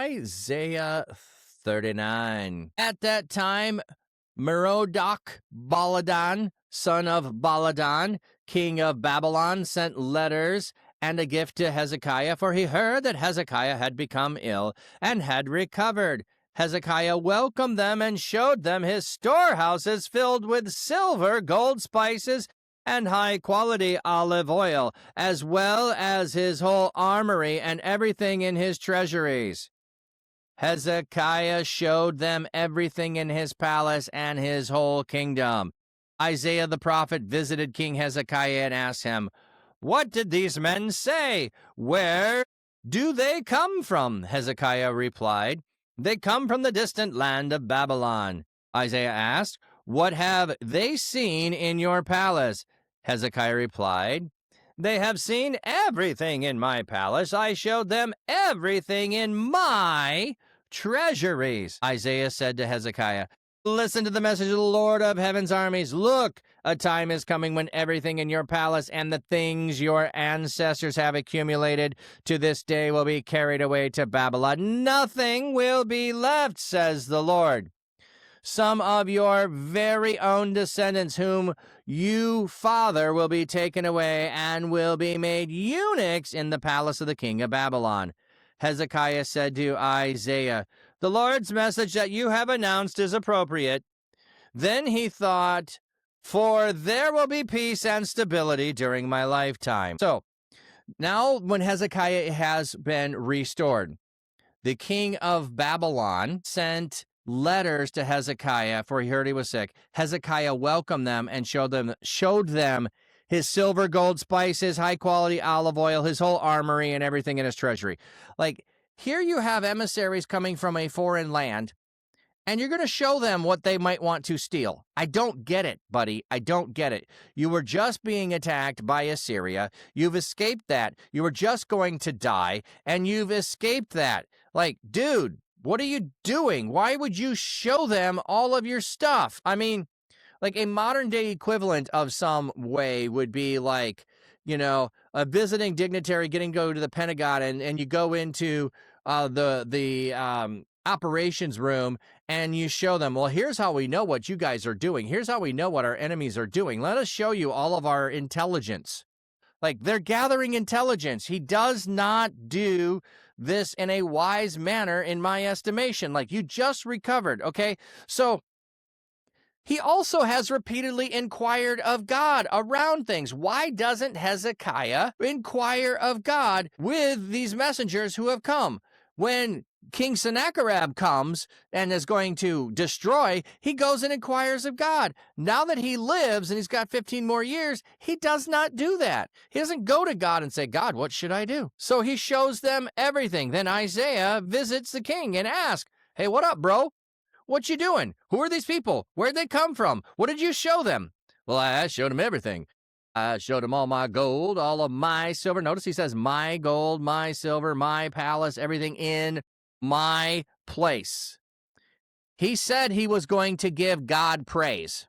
Isaiah 39. At that time, Merodach Baladan, son of Baladan, king of Babylon, sent letters and a gift to Hezekiah, for he heard that Hezekiah had become ill and had recovered. Hezekiah welcomed them and showed them his storehouses filled with silver, gold, spices, and high-quality olive oil, as well as his whole armory and everything in his treasuries. Hezekiah showed them everything in his palace and his whole kingdom. Isaiah the prophet visited King Hezekiah and asked him, "What did these men say? Where do they come from?" Hezekiah replied, "They come from the distant land of Babylon." Isaiah asked, "What have they seen in your palace?" Hezekiah replied, "They have seen everything in my palace. I showed them everything in my treasuries." Isaiah said to Hezekiah, "Listen to the message of the Lord of heaven's armies. Look, a time is coming when everything in your palace and the things your ancestors have accumulated to this day will be carried away to Babylon. Nothing will be left, says the Lord. Some of your very own descendants whom you father will be taken away and will be made eunuchs in the palace of the king of Babylon." Hezekiah said to Isaiah, "The Lord's message that you have announced is appropriate." Then he thought, "For there will be peace and stability during my lifetime." So now when Hezekiah has been restored, the king of Babylon sent letters to Hezekiah, for he heard he was sick. Hezekiah welcomed them and showed them his silver, gold, spices, high-quality olive oil, his whole armory, and everything in his treasury. Like, here you have emissaries coming from a foreign land, and you're going to show them what they might want to steal. I don't get it, buddy. I don't get it. You were just being attacked by Assyria. You've escaped that. You were just going to die, and you've escaped that. Like, dude, what are you doing? Why would you show them all of your stuff? I mean, like a modern day equivalent of some way would be like, a visiting dignitary getting to go to the Pentagon and you go into the operations room and you show them, well, here's how we know what you guys are doing. Here's how we know what our enemies are doing. Let us show you all of our intelligence. Like, they're gathering intelligence. He does not do this in a wise manner, in my estimation. Like, you just recovered, okay? So he also has repeatedly inquired of God around things. Why doesn't Hezekiah inquire of God with these messengers who have come? When King Sennacherib comes and is going to destroy, he goes and inquires of God. Now that he lives and he's got 15 more years, he does not do that. He doesn't go to God and say, "God, what should I do?" So he shows them everything. Then Isaiah visits the king and asks, "Hey, what up, bro? What you doing? Who are these people? Where'd they come from? What did you show them?" "Well, I showed them everything. I showed them all my gold, all of my silver." Notice he says my gold, my silver, my palace, everything in my place. He said he was going to give God praise.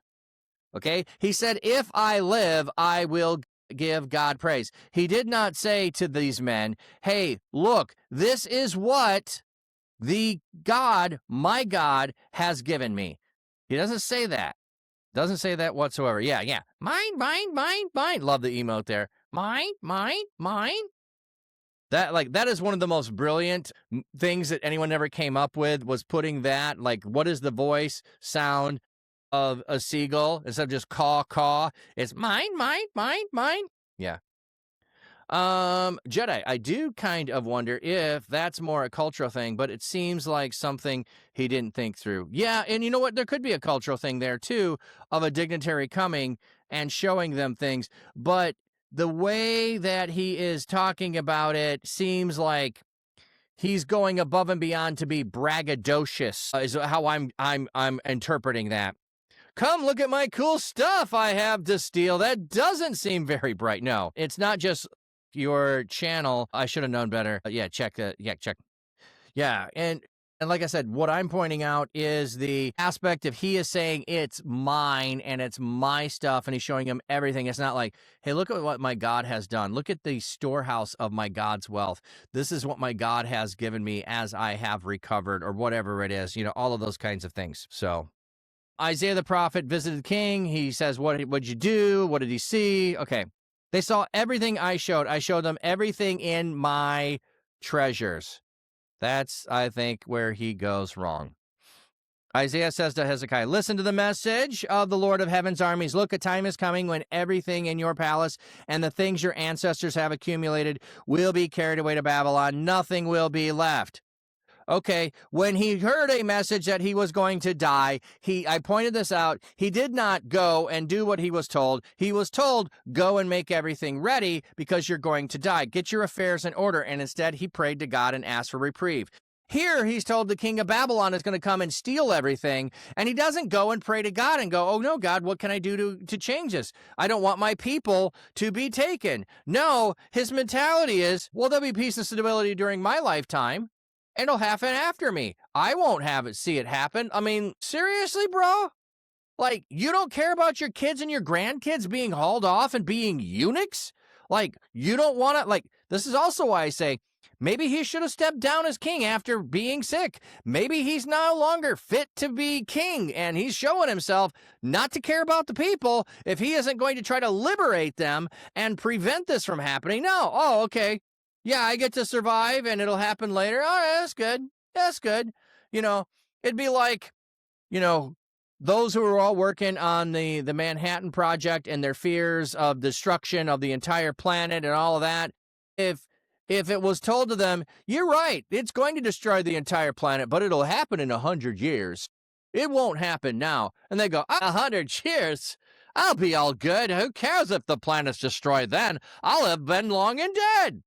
Okay? He said, "If I live, I will give God praise." He did not say to these men, "Hey, look, this is what the God, my God, has given me." He doesn't say that. Doesn't say that whatsoever. Yeah. Mine. Love the emote there. Mine. That is one of the most brilliant things that anyone ever came up with, was putting that, like, what is the voice sound of a seagull instead of just caw, caw? It's mine. Yeah. Jedi, I do kind of wonder if that's more a cultural thing, but it seems like something he didn't think through. Yeah, and you know what? There could be a cultural thing there, too, of a dignitary coming and showing them things, but the way that he is talking about it seems like he's going above and beyond to be braggadocious, is how I'm interpreting that. "Come look at my cool stuff I have to steal." That doesn't seem very bright. No, it's not just your channel. I should have known better. Yeah, check that. Yeah, check. Yeah, and And like I said, what I'm pointing out is the aspect of he is saying it's mine and it's my stuff, and he's showing him everything. It's not like, hey, look at what my God has done. Look at the storehouse of my God's wealth. This is what my God has given me as I have recovered, or whatever it is, all of those kinds of things. So Isaiah the prophet visited the king. He says, what'd you do? What did he see? Okay. They saw everything I showed. I showed them everything in my treasures. That's, I think, where he goes wrong. Isaiah says to Hezekiah, listen to the message of the Lord of heaven's armies. Look, a time is coming when everything in your palace and the things your ancestors have accumulated will be carried away to Babylon. Nothing will be left. Okay, when he heard a message that he was going to die, I pointed this out, he did not go and do what he was told. He was told, go and make everything ready because you're going to die. Get your affairs in order. And instead, he prayed to God and asked for reprieve. Here, he's told the king of Babylon is going to come and steal everything, and he doesn't go and pray to God and go, oh, no, God, what can I do to change this? I don't want my people to be taken. No, his mentality is, well, there'll be peace and stability during my lifetime. It'll happen after me. I won't see it happen. I mean, seriously, bro? Like, you don't care about your kids and your grandkids being hauled off and being eunuchs? Like, you don't want to, this is also why I say, maybe he should have stepped down as king after being sick. Maybe he's no longer fit to be king, and he's showing himself not to care about the people if he isn't going to try to liberate them and prevent this from happening. No. Oh, okay. Yeah, I get to survive and it'll happen later. All right, that's good. That's good. It'd be like, those who are all working on the Manhattan Project and their fears of destruction of the entire planet and all of that. If it was told to them, you're right, it's going to destroy the entire planet, but it'll happen in 100 years. It won't happen now. And they go, 100 years? I'll be all good. Who cares if the planet's destroyed then? I'll have been long and dead.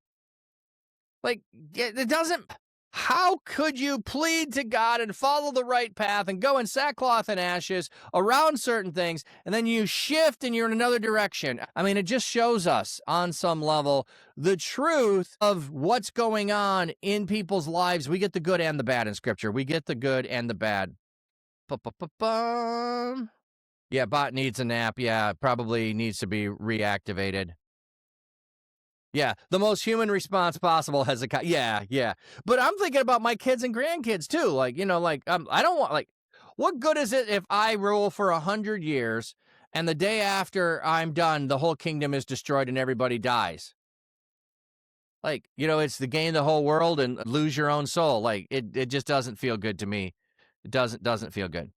Like, it doesn't. How could you plead to God and follow the right path and go in sackcloth and ashes around certain things, and then you shift and you're in another direction? I mean, it just shows us on some level the truth of what's going on in people's lives. We get the good and the bad in Scripture. We get the good and the bad. Yeah, bot needs a nap. Yeah, probably needs to be reactivated. Yeah, the most human response possible, Hezekiah. Yeah. But I'm thinking about my kids and grandkids, too. I don't want, what good is it if I rule for 100 years and the day after I'm done, the whole kingdom is destroyed and everybody dies? It's to gain the whole world and lose your own soul. It just doesn't feel good to me. It doesn't feel good.